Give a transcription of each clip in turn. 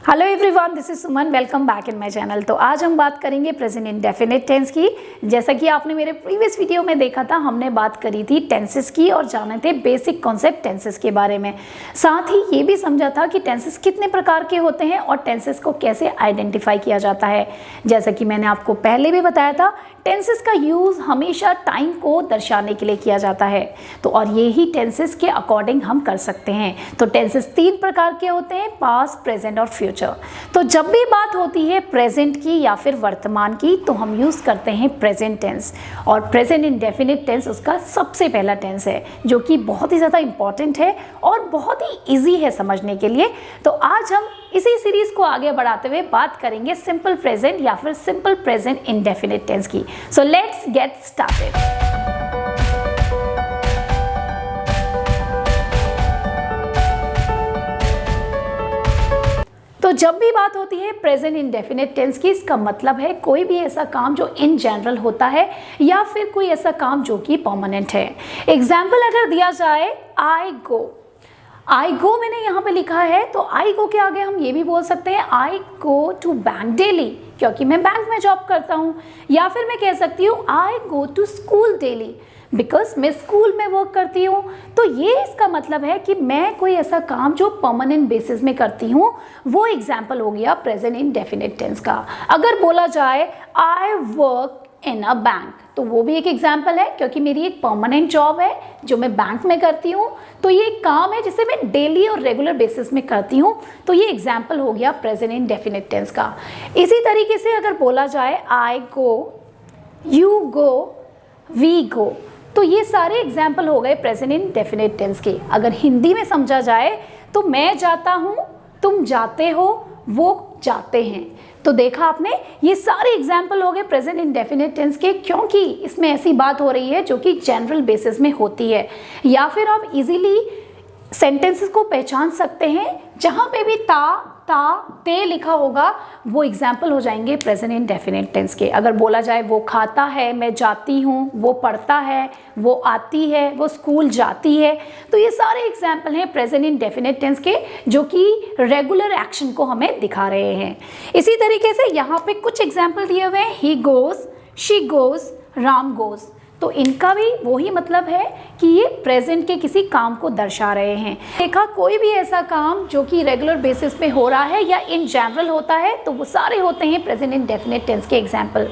Hello everyone, this is Suman. Welcome back in my channel. तो आज हम बात करेंगे प्रेजेंट इंडेफिनिट टेंस की। जैसा कि आपने मेरे प्रीवियस वीडियो में देखा था, हमने बात करी थी टेंसेस की और जाने थे बेसिक कॉन्सेप्ट टेंसेस के बारे में। साथ ही ये भी समझा था कि टेंसेस कितने प्रकार के होते हैं और टेंसेस को कैसे आइडेंटिफाई किया जाता है। जैसा कि मैंने आपको पहले भी बताया था, टेंसेस का यूज़ हमेशा टाइम को दर्शाने के लिए किया जाता है। तो और ये ही टेंसेस के अकॉर्डिंग हम कर सकते हैं। तो टेंसेस 3 प्रकार के होते हैं, पास्ट, प्रेजेंट और फ्यूचर। तो जब भी बात होती है प्रेजेंट की या फिर वर्तमान की, तो हम यूज़ करते हैं प्रेजेंट टेंस। और प्रेजेंट इंडेफिनिट टेंस उसका सबसे पहला टेंस है, जो कि बहुत ही ज़्यादा इंपॉर्टेंट है और बहुत ही ईजी है समझने के लिए। तो आज हम इसी सीरीज को आगे बढ़ाते हुए बात करेंगे सिंपल प्रेजेंट या फिर सिंपल प्रेजेंट इंडेफिनिट टेंस की। So let's get started. तो जब भी बात होती है प्रेजेंट इंडेफिनिट टेंस की, इसका मतलब है कोई भी ऐसा काम जो इन जनरल होता है या फिर कोई ऐसा काम जो कि परमानेंट है। एग्जाम्पल अगर दिया जाए, आई गो मैंने यहाँ पे लिखा है, तो आई गो के आगे हम ये भी बोल सकते हैं आई गो टू बैंक डेली, क्योंकि मैं बैंक में जॉब करता हूँ। या फिर मैं कह सकती हूँ I go to school daily, because मैं स्कूल में वर्क करती हूँ। तो ये इसका मतलब है कि मैं कोई ऐसा काम जो परमानेंट बेसिस में करती हूँ, वो एग्जाम्पल हो गया प्रेजेंट इंडेफिनिट टेंस का। अगर बोला जाए I work in a bank, तो वो भी एक एग्जाम्पल है, क्योंकि मेरी एक परमानेंट जॉब है जो मैं बैंक में करती हूँ। तो ये एक काम है जिसे मैं डेली और रेगुलर बेसिस में करती हूँ। तो ये एग्जाम्पल हो गया प्रेजेंट इंडेफिनिट टेंस का। इसी तरीके से अगर बोला जाए आई गो, यू गो, वी गो, तो ये सारे एग्जाम्पल हो गए प्रेजेंट इंडेफिनिट टेंस के। अगर हिंदी में समझा जाए तो मैं जाता हूँ, तुम जाते हो, वो जाते हैं। तो देखा आपने, ये सारे एग्जाम्पल हो गए प्रेजेंट इंडेफिनिट टेंस के, क्योंकि इसमें ऐसी बात हो रही है जो कि जनरल बेसिस में होती है। या फिर आप इजीली सेंटेंसेस को पहचान सकते हैं, जहाँ पे भी ता, ते लिखा होगा वो एग्जाम्पल हो जाएंगे प्रेजेंट इंडेफिनिट टेंस के। अगर बोला जाए वो खाता है, मैं जाती हूँ, वो पढ़ता है, वो आती है, वो स्कूल जाती है, तो ये सारे एग्जाम्पल हैं प्रेजेंट इंडेफिनिट टेंस के, जो कि रेगुलर एक्शन को हमें दिखा रहे हैं। इसी तरीके से यहाँ पे कुछ एग्जाम्पल दिए हुए हैं, he goes, she goes, Ram goes. तो इनका भी वही मतलब है कि ये प्रेजेंट के किसी काम को दर्शा रहे हैं। देखा, कोई भी ऐसा काम जो कि रेगुलर बेसिस पे हो रहा है या इन जनरल होता है, तो वो सारे होते हैं प्रेजेंट इंडेफिनिट टेंस के एग्जाम्पल।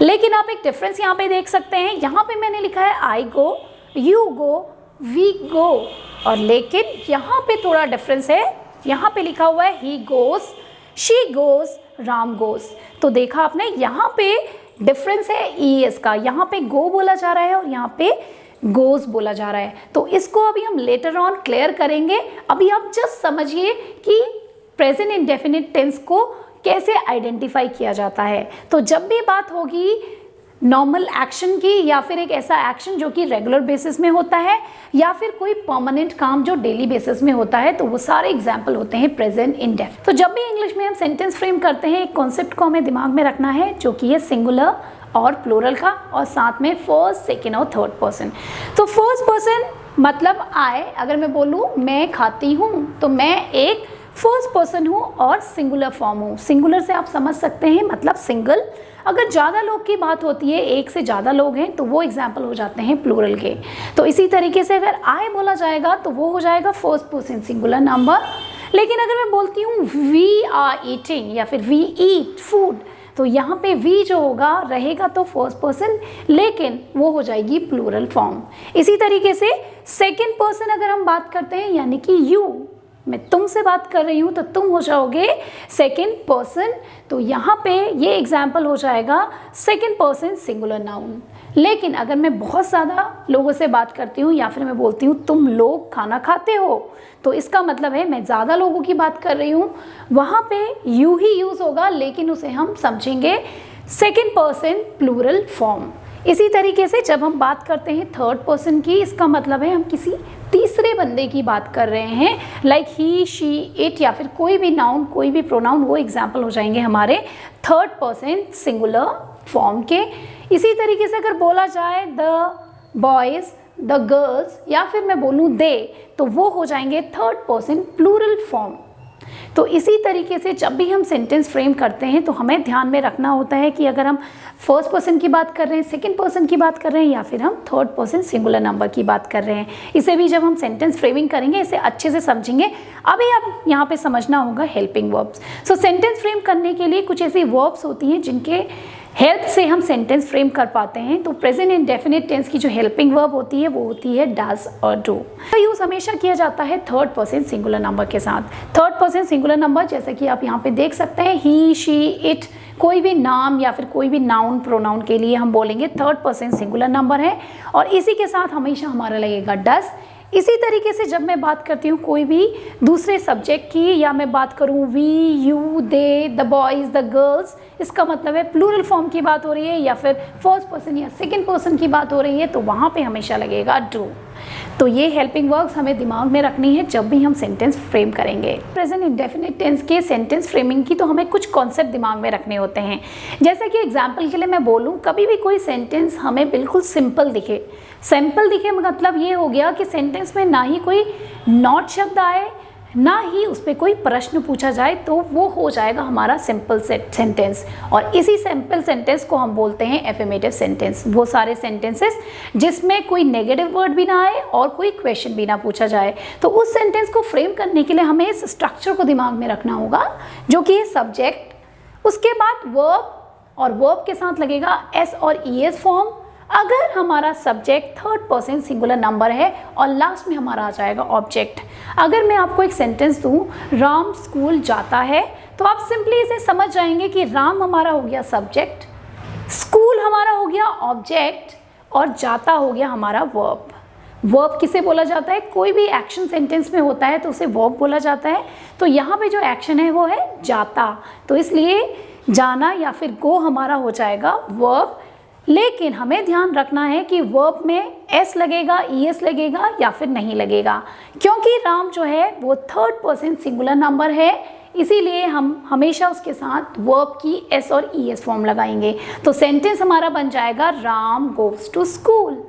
लेकिन आप एक डिफरेंस यहाँ पे देख सकते हैं। यहाँ पे मैंने लिखा है आई गो, यू गो, वी गो, और लेकिन यहाँ पे थोड़ा डिफरेंस है। यहाँ पे लिखा हुआ है he goes, she goes, Ram goes. तो देखा आपने, यहाँ पे डिफरेंस है ईएस का। यहाँ पे गो बोला जा रहा है और यहाँ पे गोज बोला जा रहा है। तो इसको अभी हम लेटर ऑन क्लियर करेंगे। अभी आप जस्ट समझिए कि प्रेजेंट इंडेफिनिट टेंस को कैसे आइडेंटिफाई किया जाता है। तो जब भी बात होगी नॉर्मल एक्शन की, या फिर एक ऐसा एक्शन जो कि रेगुलर बेसिस में होता है, या फिर कोई परमानेंट काम जो डेली बेसिस में होता है, तो वो सारे एग्जाम्पल होते हैं प्रेजेंट इंडेफिनिट। तो जब भी इंग्लिश में हम सेंटेंस फ्रेम करते हैं, एक कॉन्सेप्ट को हमें दिमाग में रखना है, जो कि है सिंगुलर और प्लूरल का, और साथ में फर्स्ट, सेकेंड और थर्ड पर्सन। तो फर्स्ट पर्सन मतलब आई। अगर मैं बोलूँ मैं खाती हूँ, तो मैं एक फर्स्ट पर्सन हूँ और सिंगुलर फॉर्म हूँ। सिंगुलर से आप समझ सकते हैं मतलब सिंगल। अगर ज़्यादा लोग की बात होती है, एक से ज़्यादा लोग हैं, तो वो एग्जाम्पल हो जाते हैं प्लूरल के। तो इसी तरीके से अगर आई बोला जाएगा तो वो हो जाएगा फर्स्ट पर्सन सिंगुलर नंबर। लेकिन अगर मैं बोलती हूँ वी आर ईटिंग या फिर वी ईट फूड, तो यहाँ पे वी जो होगा रहेगा तो फर्स्ट पर्सन, लेकिन वो हो जाएगी प्लूरल फॉर्म। इसी तरीके से सेकेंड पर्सन अगर हम बात करते हैं, यानी कि यू, मैं तुमसे बात कर रही हूँ, तो तुम हो जाओगे सेकेंड पर्सन। तो यहाँ पे ये एग्जाम्पल हो जाएगा सेकेंड पर्सन सिंगुलर नाउन। लेकिन अगर मैं बहुत ज़्यादा लोगों से बात करती हूँ, या फिर मैं बोलती हूँ तुम लोग खाना खाते हो, तो इसका मतलब है मैं ज़्यादा लोगों की बात कर रही हूँ। वहाँ पे यू ही यूज़ होगा, लेकिन उसे हम समझेंगे सेकेंड पर्सन प्लूरल फॉर्म। इसी तरीके से जब हम बात करते हैं थर्ड पर्सन की, इसका मतलब है हम किसी तीसरे बंदे की बात कर रहे हैं, लाइक ही, शी, इट, या फिर कोई भी नाउन, कोई भी प्रोनाउन, वो एग्जाम्पल हो जाएंगे हमारे थर्ड पर्सन सिंगुलर फॉर्म के। इसी तरीके से अगर बोला जाए द बॉयज़, द गर्ल्स, या फिर मैं बोलूँ दे, तो वो हो जाएंगे थर्ड पर्सन प्लूरल फॉर्म। तो इसी तरीके से जब भी हम सेंटेंस फ्रेम करते हैं तो हमें ध्यान में रखना होता है कि अगर हम फर्स्ट पर्सन की बात कर रहे हैं, सेकंड पर्सन की बात कर रहे हैं या फिर हम थर्ड पर्सन सिंगुलर नंबर की बात कर रहे हैं, इसे भी जब हम सेंटेंस फ्रेमिंग करेंगे इसे अच्छे से समझेंगे। अभी अब यहाँ पे समझना होगा हेल्पिंग वर्ब्स। सो सेंटेंस फ्रेम करने के लिए कुछ ऐसी वर्ब्स होती हैं जिनके हेल्प से हम सेंटेंस फ्रेम कर पाते हैं। तो प्रेजेंट इंडेफिनिट टेंस की जो हेल्पिंग वर्ब होती है वो होती है डज और डू। का यूज हमेशा किया जाता है थर्ड पर्सन सिंगुलर नंबर के साथ। थर्ड पर्सन सिंगुलर नंबर जैसे कि आप यहाँ पे देख सकते हैं, ही, शी, इट, कोई भी नाम या फिर कोई भी नाउन प्रोनाउन के लिए हम बोलेंगे थर्ड पर्सन सिंगुलर नंबर है, और इसी के साथ हमेशा हमारा लगेगा डज। इसी तरीके से जब मैं बात करती हूँ कोई भी दूसरे सब्जेक्ट की, या मैं बात करूँ we, you, they, the boys, the girls, इसका मतलब है प्लूरल फॉर्म की बात हो रही है या फिर फर्स्ट पर्सन या सेकंड पर्सन की बात हो रही है, तो वहाँ पे हमेशा लगेगा डू। तो ये हेल्पिंग वर्ब्स हमें दिमाग में रखनी है जब भी हम सेंटेंस फ्रेम करेंगे। प्रेजेंट इंडेफिनिट टेंस के सेंटेंस फ्रेमिंग की तो हमें कुछ कॉन्सेप्ट दिमाग में रखने होते हैं। जैसे कि एग्जाम्पल के लिए मैं बोलूँ, कभी भी कोई सेंटेंस हमें बिल्कुल सिंपल दिखे, सिंपल दिखे मतलब ये हो गया कि सेंटेंस में ना ही कोई नॉट शब्द आए, ना ही उस पर कोई प्रश्न पूछा जाए, तो वो हो जाएगा हमारा सिंपल सेंटेंस। और इसी सिंपल सेंटेंस को हम बोलते हैं एफर्मेटिव सेंटेंस। वो सारे सेंटेंसेस जिसमें कोई नेगेटिव वर्ड भी ना आए और कोई क्वेश्चन भी ना पूछा जाए। तो उस सेंटेंस को फ्रेम करने के लिए हमें इस स्ट्रक्चर को दिमाग में रखना होगा, जो कि है सब्जेक्ट, उसके बाद वर्ब, और वर्ब के साथ लगेगा एस और ईएस फॉर्म अगर हमारा subject third person singular number है, और लास्ट में हमारा आ जाएगा ऑब्जेक्ट। अगर मैं आपको एक सेंटेंस दूं, राम स्कूल जाता है, तो आप सिंपली इसे समझ जाएंगे कि राम हमारा हो गया सब्जेक्ट, स्कूल हमारा हो गया ऑब्जेक्ट, और जाता हो गया हमारा वर्ब। वर्ब किसे बोला जाता है? कोई भी एक्शन सेंटेंस में होता है तो उसे वर्ब बोला जाता है। तो यहाँ पे जो एक्शन है वो है जाता, तो इसलिए जाना या फिर गो हमारा हो जाएगा वर्ब। लेकिन हमें ध्यान रखना है कि वर्ब में एस लगेगा, ईएस लगेगा या फिर नहीं लगेगा, क्योंकि राम जो है वो थर्ड पर्सन सिंगुलर नंबर है, इसीलिए हम हमेशा उसके साथ वर्ब की एस और ईएस फॉर्म लगाएंगे। तो सेंटेंस हमारा बन जाएगा राम गोज़ टू स्कूल।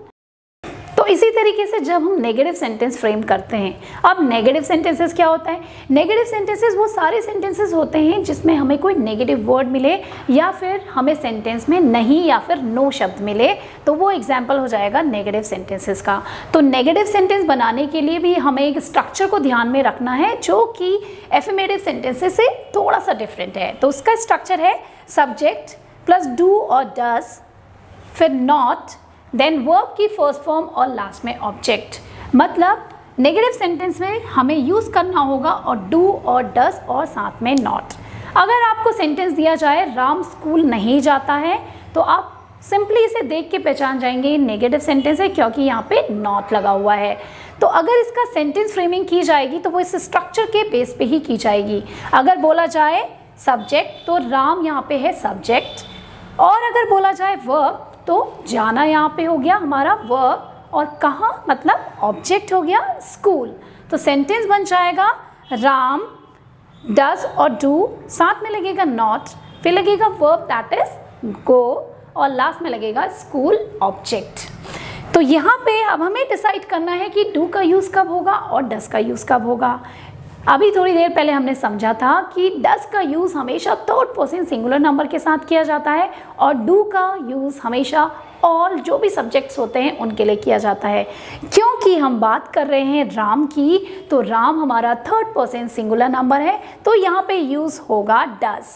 तो इसी तरीके से जब हम नेगेटिव सेंटेंस फ्रेम करते हैं, अब नेगेटिव सेंटेंसेस क्या होता है? नेगेटिव सेंटेंसेस वो सारे सेंटेंसेस होते हैं जिसमें हमें कोई नेगेटिव वर्ड मिले या फिर हमें सेंटेंस में नहीं या फिर नो शब्द मिले, तो वो एग्जाम्पल हो जाएगा नेगेटिव सेंटेंसेस का। तो नेगेटिव सेंटेंस बनाने के लिए भी हमें एक स्ट्रक्चर को ध्यान में रखना है, जो कि एफर्मेटिव सेंटेंसेस से थोड़ा सा डिफरेंट है। तो उसका स्ट्रक्चर है सब्जेक्ट प्लस डू और डज, फिर नॉट, देन वर्ब की फर्स्ट फॉर्म और लास्ट में ऑब्जेक्ट। मतलब नेगेटिव सेंटेंस में हमें यूज़ करना होगा और डू और डज और साथ में नॉट। अगर आपको सेंटेंस दिया जाए राम स्कूल नहीं जाता है, तो आप सिंपली इसे देख के पहचान जाएंगे ये नेगेटिव सेंटेंस है, क्योंकि यहाँ पे नॉट लगा हुआ है। तो अगर इसका सेंटेंस फ्रेमिंग की जाएगी तो वो इस स्ट्रक्चर के बेस पे ही की जाएगी। अगर बोला जाए सब्जेक्ट तो राम यहाँ पे है सब्जेक्ट, और अगर बोला जाए वर्ब तो जाना यहाँ पे हो गया हमारा वर्ब, और कहाँ मतलब ऑब्जेक्ट हो गया स्कूल। तो सेंटेंस बन जाएगा राम डज और डू, साथ में लगेगा नॉट, फिर लगेगा वर्ब दैट इज गो, और लास्ट में लगेगा स्कूल ऑब्जेक्ट। तो यहाँ पे अब हमें डिसाइड करना है कि डू का यूज़ कब होगा और डज का यूज़ कब होगा। अभी थोड़ी देर पहले हमने समझा था कि डज का यूज़ हमेशा थर्ड पर्सन सिंगुलर नंबर के साथ किया जाता है, और डू का यूज़ हमेशा ऑल जो भी सब्जेक्ट्स होते हैं उनके लिए किया जाता है। क्योंकि हम बात कर रहे हैं राम की, तो राम हमारा थर्ड पर्सन सिंगुलर नंबर है, तो यहाँ पे यूज़ होगा डज।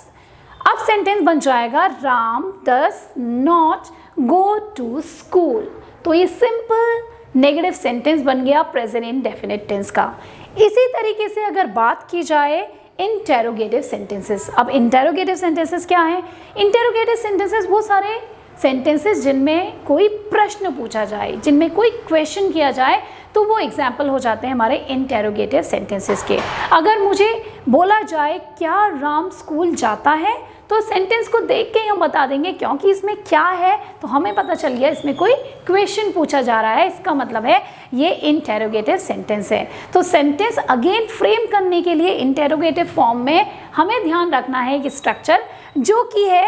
अब सेंटेंस बन जाएगा Ram does not go to school. तो ये सिंपल नेगेटिव सेंटेंस बन गया प्रेजेंट इंडेफिनिट टेंस का। इसी तरीके से अगर बात की जाए इंटेरोगेटिव सेंटेंसेस, अब इंटेरोगेटिव सेंटेंसेस क्या है? इंटेरोगेटिव सेंटेंसेस वो सारे सेंटेंसेस जिनमें कोई प्रश्न पूछा जाए, जिनमें कोई क्वेश्चन किया जाए, तो वो एग्जाम्पल हो जाते हैं हमारे इंटेरोगेटिव सेंटेंसेस के। अगर मुझे बोला जाए क्या राम स्कूल जाता है, तो सेंटेंस को देख के हम बता देंगे, क्योंकि इसमें क्या है तो हमें पता चल गया इसमें कोई क्वेश्चन पूछा जा रहा है, इसका मतलब है ये इंटेरोगेटिव सेंटेंस है। तो सेंटेंस अगेन फ्रेम करने के लिए इंटेरोगेटिव फॉर्म में हमें ध्यान रखना है कि स्ट्रक्चर जो कि है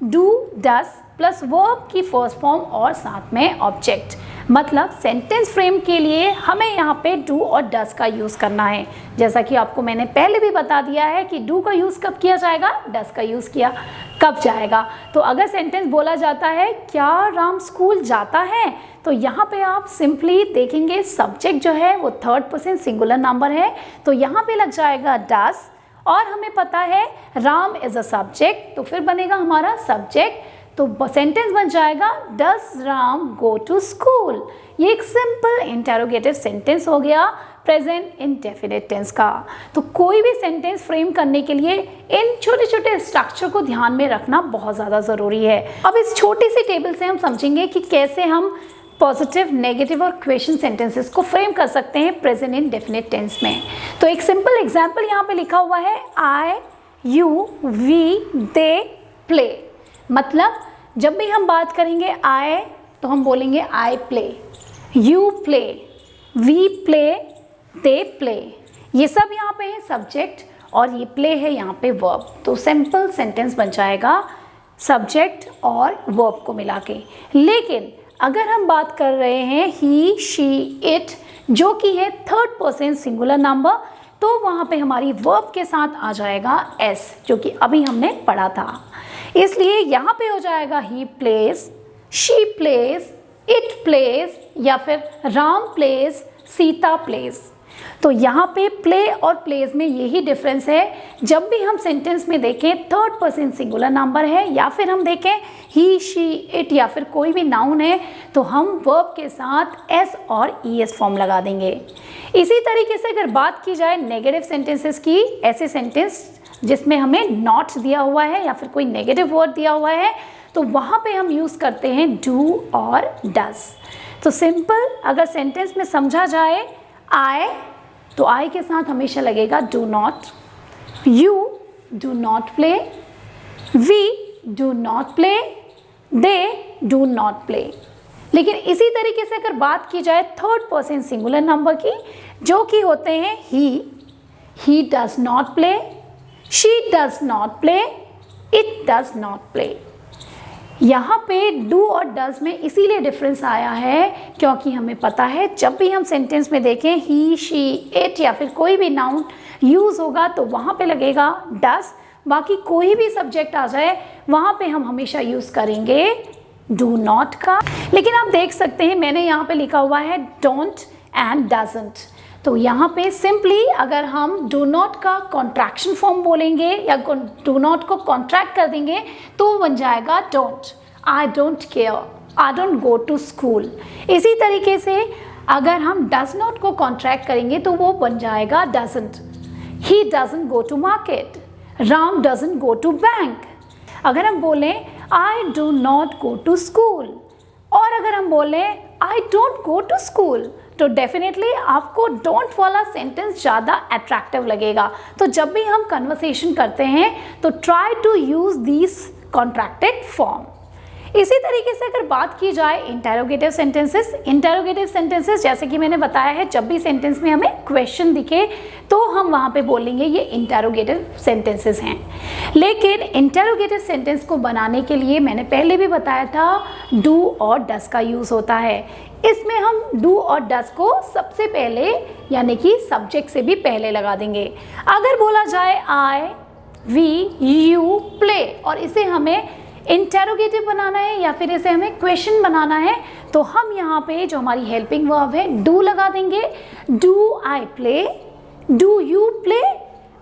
डू डज प्लस वर्ब की फर्स्ट फॉर्म और साथ में ऑब्जेक्ट। मतलब सेंटेंस फ्रेम के लिए हमें यहाँ पे डू और डस का यूज़ करना है। जैसा कि आपको मैंने पहले भी बता दिया है कि डू का यूज़ कब किया जाएगा, डस का यूज़ किया कब जाएगा। तो अगर सेंटेंस बोला जाता है क्या राम स्कूल जाता है, तो यहाँ पे आप सिंपली देखेंगे सब्जेक्ट जो है वो थर्ड पर्सन सिंगुलर नंबर है, तो यहाँ पे लग जाएगा डस, और हमें पता है राम इज़ अ सब्जेक्ट, तो फिर बनेगा हमारा सब्जेक्ट, तो सेंटेंस बन जाएगा डस राम गो टू स्कूल। ये एक सिंपल इंटेरोगेटिव सेंटेंस हो गया प्रेजेंट इंडेफिनिट टेंस का। तो कोई भी सेंटेंस फ्रेम करने के लिए इन छोटे छोटे स्ट्रक्चर को ध्यान में रखना बहुत ज़्यादा ज़रूरी है। अब इस छोटी सी टेबल से हम समझेंगे कि कैसे हम पॉजिटिव, नेगेटिव और क्वेश्चन सेंटेंसेस को फ्रेम कर सकते हैं प्रेजेंट इंडेफिनिट टेंस में। तो एक सिंपल एग्जांपल यहाँ पे लिखा हुआ है आई, यू, वी, दे, प्ले। मतलब जब भी हम बात करेंगे आई तो हम बोलेंगे I play, you play, we play, they play. ये सब यहाँ पे है सब्जेक्ट और ये प्ले है यहाँ पे वर्ब। तो सिंपल सेंटेंस बन जाएगा सब्जेक्ट और वर्ब को मिला के। लेकिन अगर हम बात कर रहे हैं ही, शी, इट जो कि है थर्ड पर्सन सिंगुलर नंबर, तो वहाँ पे हमारी वर्ब के साथ आ जाएगा एस, जो कि अभी हमने पढ़ा था। इसलिए यहाँ पे हो जाएगा he plays, she plays, it plays, या फिर राम प्लेस, सीता प्लेस। तो यहाँ पे प्ले और प्लेस में यही डिफरेंस है। जब भी हम सेंटेंस में देखें थर्ड पर्सन सिंगुलर नंबर है या फिर हम देखें ही, शी, इट या फिर कोई भी नाउन है, तो हम वर्ब के साथ एस और ईएस फॉर्म लगा देंगे। इसी तरीके से अगर बात की जाए नेगेटिव सेंटेंसेस की, ऐसे सेंटेंस जिसमें हमें नॉट दिया हुआ है या फिर कोई नेगेटिव वर्ड दिया हुआ है, तो वहाँ पे हम यूज़ करते हैं डू और डस। तो सिंपल अगर सेंटेंस में समझा जाए आई, तो आई के साथ हमेशा लगेगा do not, you do not play, we do not play, they do not play. लेकिन इसी तरीके से अगर बात की जाए थर्ड पर्सन सिंगुलर नंबर की, जो कि होते हैं ही does not play, she does not play, it does not play. यहाँ पे डू और डज में इसीलिए डिफरेंस आया है क्योंकि हमें पता है जब भी हम सेंटेंस में देखें ही, शी, इट या फिर कोई भी नाउन यूज़ होगा तो वहाँ पे लगेगा डज। बाकी कोई भी सब्जेक्ट आ जाए वहाँ पे हम हमेशा यूज़ करेंगे डू नॉट का। लेकिन आप देख सकते हैं मैंने यहाँ पे लिखा हुआ है डोंट एंड डजंट। तो यहाँ पे सिंपली अगर हम डू नॉट का कॉन्ट्रैक्शन फॉर्म बोलेंगे या डू नॉट को कॉन्ट्रैक्ट कर देंगे तो वो बन जाएगा don't, I don't care, I don't go to school. इसी तरीके से अगर हम डज नॉट को कॉन्ट्रैक्ट करेंगे तो वो बन जाएगा doesn't, he doesn't go to market, Ram doesn't go to bank. अगर हम बोलें I do not go to school, और अगर हम बोलें I don't go to school, तो डेफिनेटली आपको डोंट वाला सेंटेंस ज़्यादा अट्रैक्टिव लगेगा। तो जब भी हम कन्वर्सेशन करते हैं तो try to use this contracted form. इसी तरीके से अगर बात की जाए इंटेरोगेटिव सेंटेंसेस जैसे कि मैंने बताया है जब भी सेंटेंस में हमें क्वेश्चन दिखे तो हम वहाँ पे बोलेंगे ये इंटेरोगेटिव सेंटेंसेस हैं। लेकिन इंटेरोगेटिव सेंटेंस को बनाने के लिए मैंने पहले भी बताया था डू और डस का यूज़ होता है। इसमें हम डू और डस को सबसे पहले यानी कि सब्जेक्ट से भी पहले लगा देंगे। अगर बोला जाए आई, वी, यू प्ले और इसे हमें इंटेरोगेटिव बनाना है या फिर इसे हमें क्वेश्चन बनाना है तो हम यहाँ पे जो हमारी हेल्पिंग वर्ब है डू लगा देंगे। Do I play, do you play,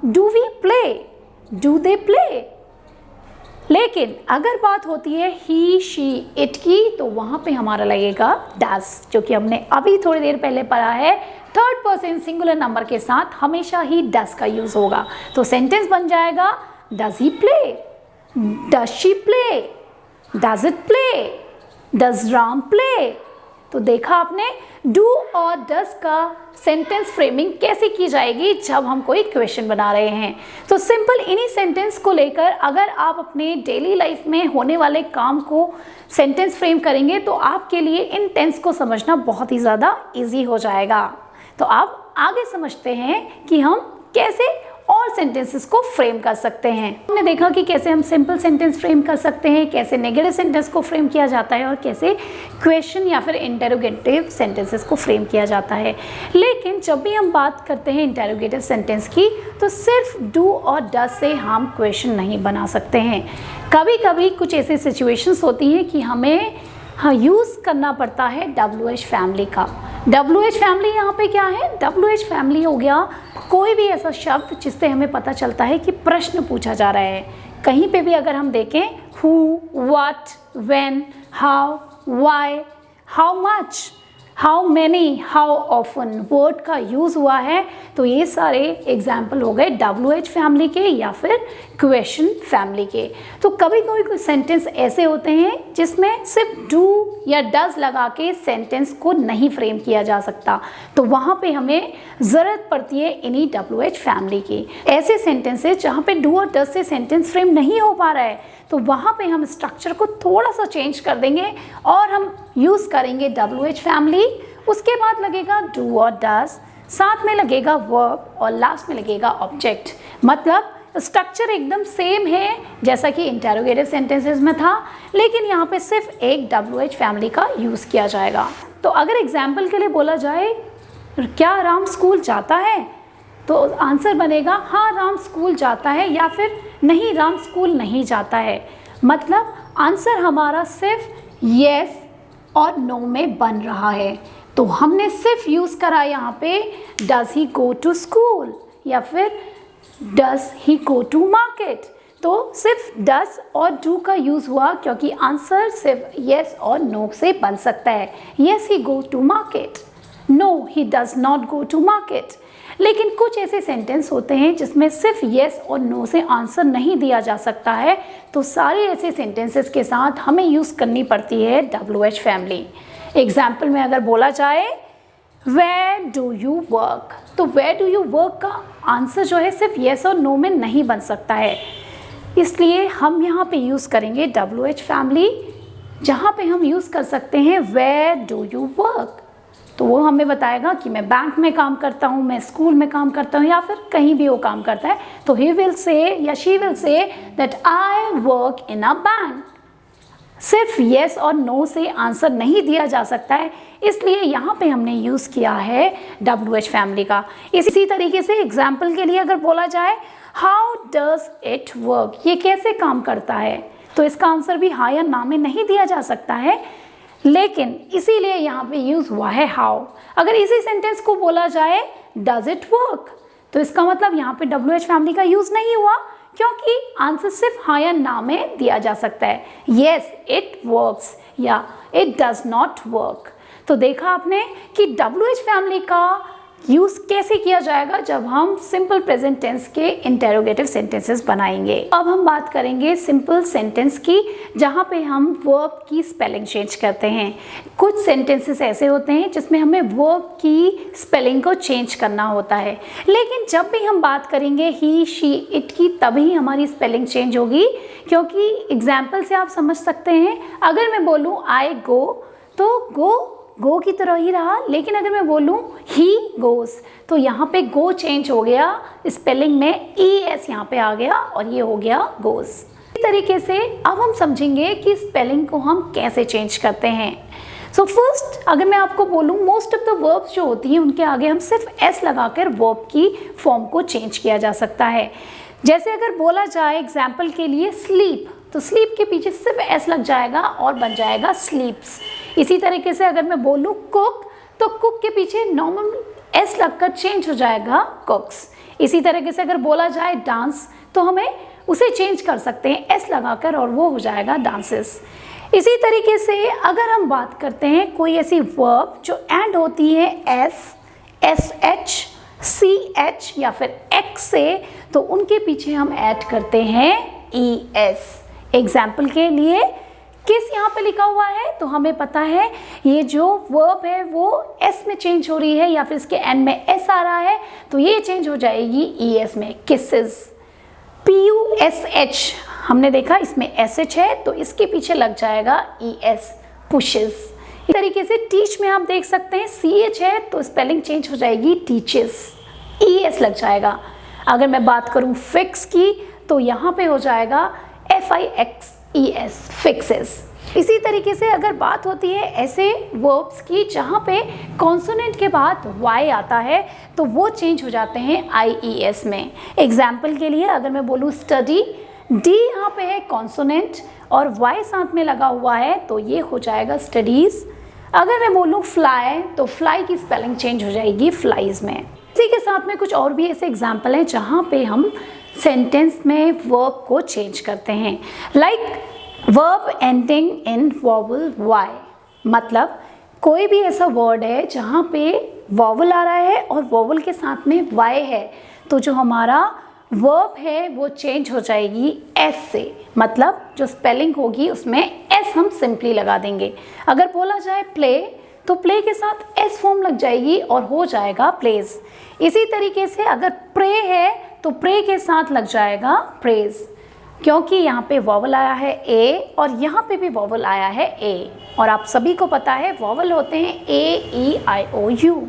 do we play, do they play. लेकिन अगर बात होती है ही, शी, इट की तो वहाँ पे हमारा लगेगा डस, जो कि हमने अभी थोड़ी देर पहले पढ़ा है थर्ड पर्सन सिंगुलर नंबर के साथ हमेशा ही डस का यूज़ होगा। तो सेंटेंस बन जाएगा does he play, does she play, does it play, does Ram play. तो देखा आपने डू और डस का सेंटेंस फ्रेमिंग कैसे की जाएगी जब हम कोई क्वेश्चन बना रहे हैं। तो सिंपल इन्हीं सेंटेंस को लेकर अगर आप अपने डेली लाइफ में होने वाले काम को सेंटेंस फ्रेम करेंगे तो आपके लिए इन टेंस को समझना बहुत ही ज़्यादा इजी हो जाएगा। तो आप आगे समझते हैं कि हम कैसे और सेंटेंसेस को फ्रेम कर सकते हैं। हमने देखा कि कैसे हम सिंपल सेंटेंस फ्रेम कर सकते हैं, कैसे नेगेटिव सेंटेंस को फ्रेम किया जाता है और कैसे क्वेश्चन या फिर इंटेरोगेटिव सेंटेंसेस को फ्रेम किया जाता है। लेकिन जब भी हम बात करते हैं इंटेरोगेटिव सेंटेंस की, तो सिर्फ डू और डज से हम क्वेश्चन नहीं बना सकते हैं। कभी कभी कुछ ऐसी सिचुएशंस होती हैं कि हमें यूज़ करना पड़ता है WH फैमिली का। WH फैमिली यहाँ पे क्या है? WH फैमिली हो गया कोई भी ऐसा शब्द जिससे हमें पता चलता है कि प्रश्न पूछा जा रहा है। कहीं पे भी अगर हम देखें who, what, when, how, why, how much, how many, how often word का यूज़ हुआ है, तो ये सारे एग्जाम्पल हो गए WH फैमिली के या फिर क्वेश्चन फैमिली के। तो कभी कभी कुछ सेंटेंस ऐसे होते हैं जिसमें सिर्फ डू या डज लगा के सेंटेंस को नहीं फ्रेम किया जा सकता, तो वहाँ पे हमें ज़रूरत पड़ती है इन्हीं WH फैमिली की। ऐसे सेंटेंसेस जहाँ पे डू और डज से सेंटेंस फ्रेम नहीं हो पा रहा है, तो वहाँ पे हम स्ट्रक्चर को थोड़ा सा चेंज कर देंगे और हम यूज़ करेंगे WH फैमिली। उसके बाद लगेगा डू और डज, साथ में लगेगा वर्ब और लास्ट में लगेगा ऑब्जेक्ट। मतलब स्ट्रक्चर एकदम सेम है जैसा कि इंटेरोगेटिव सेंटेंसेस में था, लेकिन यहाँ पे सिर्फ एक WH फैमिली का यूज़ किया जाएगा। तो अगर एग्जाम्पल के लिए बोला जाए क्या राम स्कूल जाता है, तो आंसर बनेगा हाँ राम स्कूल जाता है या फिर नहीं राम स्कूल नहीं जाता है। मतलब आंसर हमारा सिर्फ येस और नो में बन रहा है। तो हमने सिर्फ यूज़ करा यहाँ पे does he go to school या फिर does he go to market. तो सिर्फ डज और डू का यूज़ हुआ क्योंकि आंसर सिर्फ येस और नो से बन सकता है। Yes he go to market, no he does not go to market. लेकिन कुछ ऐसे सेंटेंस होते हैं जिसमें सिर्फ येस और नो से आंसर नहीं दिया जा सकता है, तो सारे ऐसे सेंटेंसेस के साथ हमें यूज़ करनी पड़ती है WH फैमिली। एग्जाम्पल में अगर बोला जाए वेयर डू यू वर्क, तो वेयर डू यू वर्क का आंसर जो है सिर्फ येस और नो में नहीं बन सकता है, इसलिए हम यहाँ पे यूज़ करेंगे WH फैमिली, जहाँ पे हम यूज़ कर सकते हैं वेयर डू यू वर्क। तो वो हमें बताएगा कि मैं बैंक में काम करता हूँ, मैं स्कूल में काम करता हूँ या फिर कहीं भी वो काम करता है, तो ही विल से या she will say that I work in a bank. सिर्फ येस और नो से आंसर नहीं दिया जा सकता है, इसलिए यहाँ पे हमने यूज़ किया है WH फैमिली का। इसी तरीके से एग्जाम्पल के लिए अगर बोला जाए हाउ डज इट वर्क, ये कैसे काम करता है, तो इसका आंसर भी हाँ या ना में नहीं दिया जा सकता है, लेकिन इसीलिए यहाँ पे यूज़ हुआ है हाउ। अगर इसी सेंटेंस को बोला जाए डज इट वर्क, तो इसका मतलब यहाँ पे WH फैमिली का यूज़ नहीं हुआ क्योंकि आंसर सिर्फ हाँ या ना में दिया जा सकता है, येस इट वर्क्स या इट डज नॉट वर्क। तो देखा आपने कि WH फैमिली का यूज़ कैसे किया जाएगा जब हम सिंपल प्रेजेंट टेंस के इंटेरोगेटिव सेंटेंसेस बनाएंगे। अब हम बात करेंगे सिंपल सेंटेंस की, जहाँ पे हम वर्ब की स्पेलिंग चेंज करते हैं। कुछ सेंटेंसेस ऐसे होते हैं जिसमें हमें वर्ब की स्पेलिंग को चेंज करना होता है, लेकिन जब भी हम बात करेंगे ही शी इट की, तभी हमारी स्पेलिंग चेंज होगी। क्योंकि एग्जाम्पल से आप समझ सकते हैं, अगर मैं बोलूँ आई गो, तो गो की तरह ही रहा, लेकिन अगर मैं बोलूँ ही गोस, तो यहाँ पे गो चेंज हो गया, स्पेलिंग में ES यहाँ पे आ गया और ये हो गया गोस। इसी तरीके से अब हम समझेंगे कि स्पेलिंग को हम कैसे चेंज करते हैं। सो फर्स्ट अगर मैं आपको बोलूँ मोस्ट ऑफ द वर्ब्स जो होती हैं उनके आगे हम सिर्फ S लगाकर वर्ब की फॉर्म को चेंज किया जा सकता है। जैसे अगर बोला जाए एग्जाम्पल के लिए स्लीप, तो स्लीप के पीछे सिर्फ S लग जाएगा और बन जाएगा स्लीप्स। इसी तरीके से अगर मैं बोलूँ कुक, तो कुक के पीछे नॉर्मल S लगकर चेंज हो जाएगा कुक्स। इसी तरीके से अगर बोला जाए डांस, तो हमें उसे चेंज कर सकते हैं S लगाकर और वो हो जाएगा डांसेस। इसी तरीके से अगर हम बात करते हैं कोई ऐसी वर्ब जो एंड होती है S, SH, CH या फिर X से, तो उनके पीछे हम ऐड करते हैं ES। एग्जाम्पल के लिए किस यहाँ पे लिखा हुआ है, तो हमें पता है ये जो वर्ब है वो S में चेंज हो रही है या फिर इसके एंड में S आ रहा है, तो ये चेंज हो जाएगी ES में, किसेस। PUSH हमने देखा इसमें SH है, तो इसके पीछे लग जाएगा ES, पुशेस। इस तरीके से टीच में आप देख सकते हैं CH है, तो स्पेलिंग चेंज हो जाएगी टीचेस, ES लग जाएगा। अगर मैं बात करूं फिक्स की तो यहाँ पे हो जाएगा FIXES, फिक्सेस। इसी तरीके से अगर बात होती है ऐसे वर्ब्स की जहाँ पे कॉन्सोनेंट के बाद Y आता है तो वो चेंज हो जाते हैं IES में। एग्जाम्पल के लिए अगर मैं बोलूँ स्टडी, D यहाँ पे है कॉन्सोनेंट और Y साथ में लगा हुआ है तो ये हो जाएगा स्टडीज़। अगर मैं बोलूँ फ्लाई तो फ्लाई की स्पेलिंग चेंज हो जाएगी फ्लाइज में। इसी के साथ में कुछ और भी ऐसे एग्जाम्पल हैं जहाँ पे हम सेंटेंस में वर्ब को चेंज करते हैं। Like verb ending in vowel Y, मतलब कोई भी ऐसा वर्ड है जहाँ पे वॉवल आ रहा है और वॉवल के साथ में Y है तो जो हमारा वर्ब है वो चेंज हो जाएगी S से, मतलब जो स्पेलिंग होगी उसमें S हम सिंपली लगा देंगे। अगर बोला जाए प्ले तो प्ले के साथ S फॉर्म लग जाएगी और हो जाएगा प्लेज। इसी तरीके से अगर प्रे है तो प्रे के साथ लग जाएगा प्रेज, क्योंकि यहाँ पे वॉवल आया है A और यहाँ पे भी वॉवल आया है A और आप सभी को पता है वॉवल होते हैं AEIOU।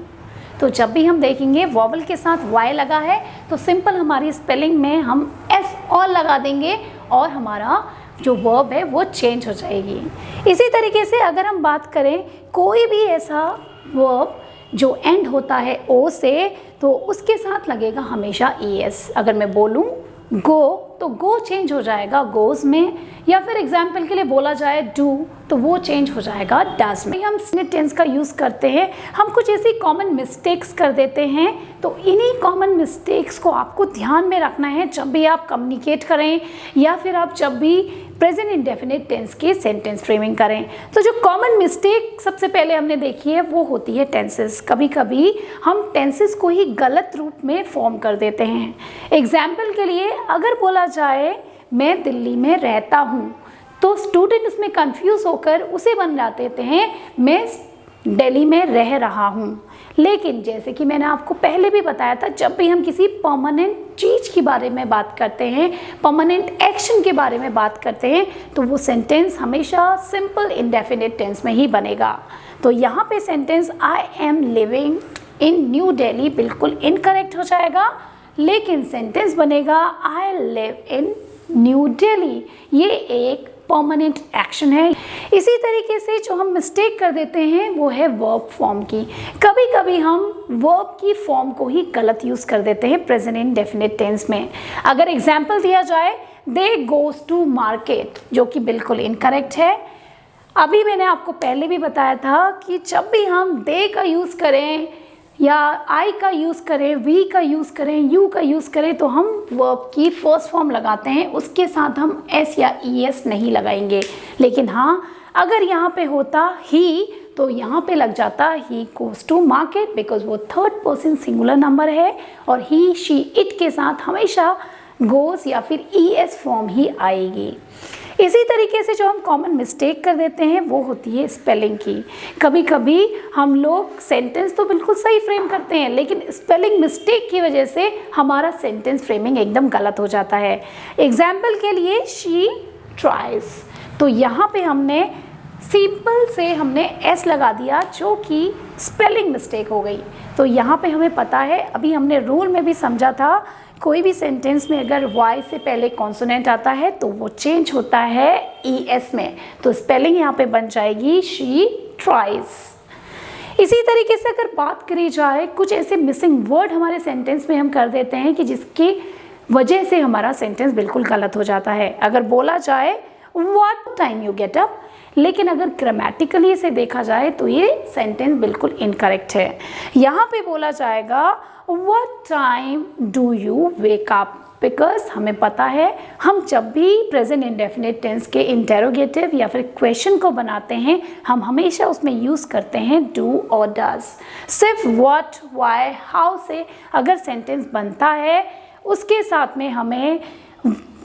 तो जब भी हम देखेंगे वॉवल के साथ Y लगा है तो सिंपल हमारी स्पेलिंग में हम S और लगा देंगे और हमारा जो वर्ब है वो चेंज हो जाएगी। इसी तरीके से अगर हम बात करें कोई भी ऐसा वर्ब जो एंड होता है O से तो उसके साथ लगेगा हमेशा ES। अगर मैं बोलूँ गो तो गो चेंज हो जाएगा गोज में, या फिर एग्जाम्पल के लिए बोला जाए डू तो वो चेंज हो जाएगा डज में। हम टेंस का यूज़ करते हैं, हम कुछ ऐसी कॉमन मिस्टेक्स कर देते हैं तो इन्हीं कॉमन मिस्टेक्स को आपको ध्यान में रखना है जब भी आप कम्युनिकेट करें या फिर आप जब भी प्रेजेंट इंडेफिनिट टेंस की सेंटेंस फ्रेमिंग करें। तो जो कॉमन मिस्टेक सबसे पहले हमने देखी है वो होती है टेंसेस। कभी कभी हम टेंसेस को ही गलत रूप में फॉर्म कर देते हैं। एग्जाम्पल के लिए अगर बोला जाए मैं दिल्ली में रहता हूँ तो स्टूडेंट उसमें कंफ्यूज होकर उसे बना देते हैं मैं दिल्ली में रह रहा हूँ। लेकिन जैसे कि मैंने आपको पहले भी बताया था, जब भी हम किसी परमानेंट चीज़ के बारे में बात करते हैं, परमानेंट एक्शन के बारे में बात करते हैं तो वो सेंटेंस हमेशा सिंपल इंडेफिनिट टेंस में ही बनेगा। तो यहाँ पे sentence I am living in new Delhi बिल्कुल इनकरेक्ट हो जाएगा, लेकिन सेंटेंस बनेगा I live in new Delhi. ये एक परमानेंट एक्शन है। इसी तरीके से जो हम मिस्टेक कर देते हैं वो है वर्ब फॉर्म की। कभी कभी हम वर्ब की फॉर्म को ही गलत यूज़ कर देते हैं प्रेजेंट इंडेफिनिट टेंस में। अगर एग्जाम्पल दिया जाए दे गोज टू मार्केट, जो कि बिल्कुल इनकरेक्ट है। अभी मैंने आपको पहले भी बताया था कि जब भी हम दे का यूज़ करें या आई का यूज़ करें, वी का यूज़ करें, यू का यूज़ करें तो हम वर्ब की फर्स्ट फॉर्म लगाते हैं, उसके साथ हम एस या ES नहीं लगाएंगे। लेकिन हाँ, अगर यहाँ पे होता ही तो यहाँ पे लग जाता he goes to market, because वो थर्ड पर्सन सिंगुलर नंबर है और ही शी इट के साथ हमेशा गोज़ या फिर ES फॉर्म ही आएगी। इसी तरीके से जो हम कॉमन मिस्टेक कर देते हैं वो होती है स्पेलिंग की। कभी कभी हम लोग सेंटेंस तो बिल्कुल सही फ्रेम करते हैं लेकिन स्पेलिंग मिस्टेक की वजह से हमारा सेंटेंस फ्रेमिंग एकदम गलत हो जाता है। एग्जाम्पल के लिए शी ट्राइज, तो यहाँ पे हमने सिंपल से हमने S लगा दिया जो कि स्पेलिंग मिस्टेक हो गई। तो यहाँ पे हमें पता है, अभी हमने रूल में भी समझा था, कोई भी सेंटेंस में अगर Y से पहले कॉन्सोनेंट आता है तो वो चेंज होता है ES में। तो स्पेलिंग यहाँ पे बन जाएगी शी ट्राइज। इसी तरीके से अगर बात करी जाए कुछ ऐसे मिसिंग वर्ड हमारे सेंटेंस में हम कर देते हैं कि जिसकी वजह से हमारा सेंटेंस बिल्कुल गलत हो जाता है। अगर बोला जाए what time you get up, लेकिन अगर ग्रामेटिकली इसे देखा जाए तो ये सेंटेंस बिल्कुल इनकरेक्ट है। यहाँ पे बोला जाएगा what time do you wake up, because हमें पता है हम जब भी प्रेजेंट इंडेफिनिट टेंस के इंटेरोगेटिव या फिर क्वेश्चन को बनाते हैं हम हमेशा उसमें यूज़ करते हैं डू और डज। सिर्फ व्हाट, वाई, हाउ से अगर सेंटेंस बनता है उसके साथ में हमें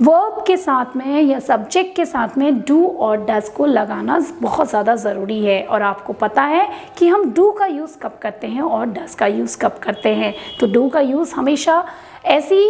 वर्ब के साथ में या सब्जेक्ट के साथ में डू और डज को लगाना बहुत ज़्यादा ज़रूरी है। और आपको पता है कि हम डू का यूज़ कब करते हैं और डज का यूज़ कब करते हैं। तो डू का यूज़ हमेशा ऐसी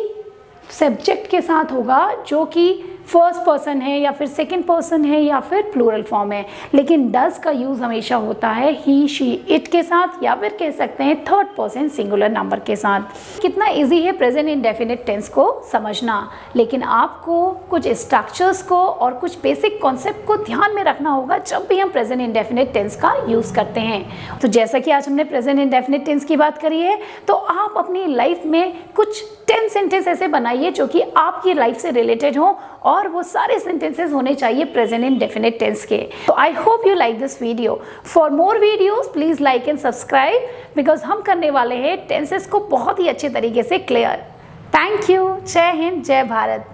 सब्जेक्ट के साथ होगा जो कि फर्स्ट पर्सन है या फिर सेकंड पर्सन है या फिर प्लूरल फॉर्म है, लेकिन डज का यूज़ हमेशा होता है ही, शी, इट के साथ या फिर कह सकते हैं थर्ड पर्सन सिंगुलर नंबर के साथ। कितना इजी है प्रेजेंट इंडेफिनिट टेंस को समझना, लेकिन आपको कुछ स्ट्रक्चर्स को और कुछ बेसिक कॉन्सेप्ट को ध्यान में रखना होगा जब भी हम प्रेजेंट इंडेफिनिट टेंस का यूज़ करते हैं। तो जैसा कि आज हमने प्रेजेंट इंडेफिनिट टेंस की बात करी है, तो आप अपनी लाइफ में कुछ 10 सेंटेंस ऐसे बनाइए जो कि आपकी लाइफ से रिलेटेड हो, और वो सारे सेंटेंसेस होने चाहिए प्रेजेंट इंडेफिनिट टेंस के। तो I hope you like this video. For more videos please like and subscribe, because हम करने वाले हैं टेंसेस को बहुत ही अच्छे तरीके से क्लियर। Thank you. जय हिंद, जय भारत।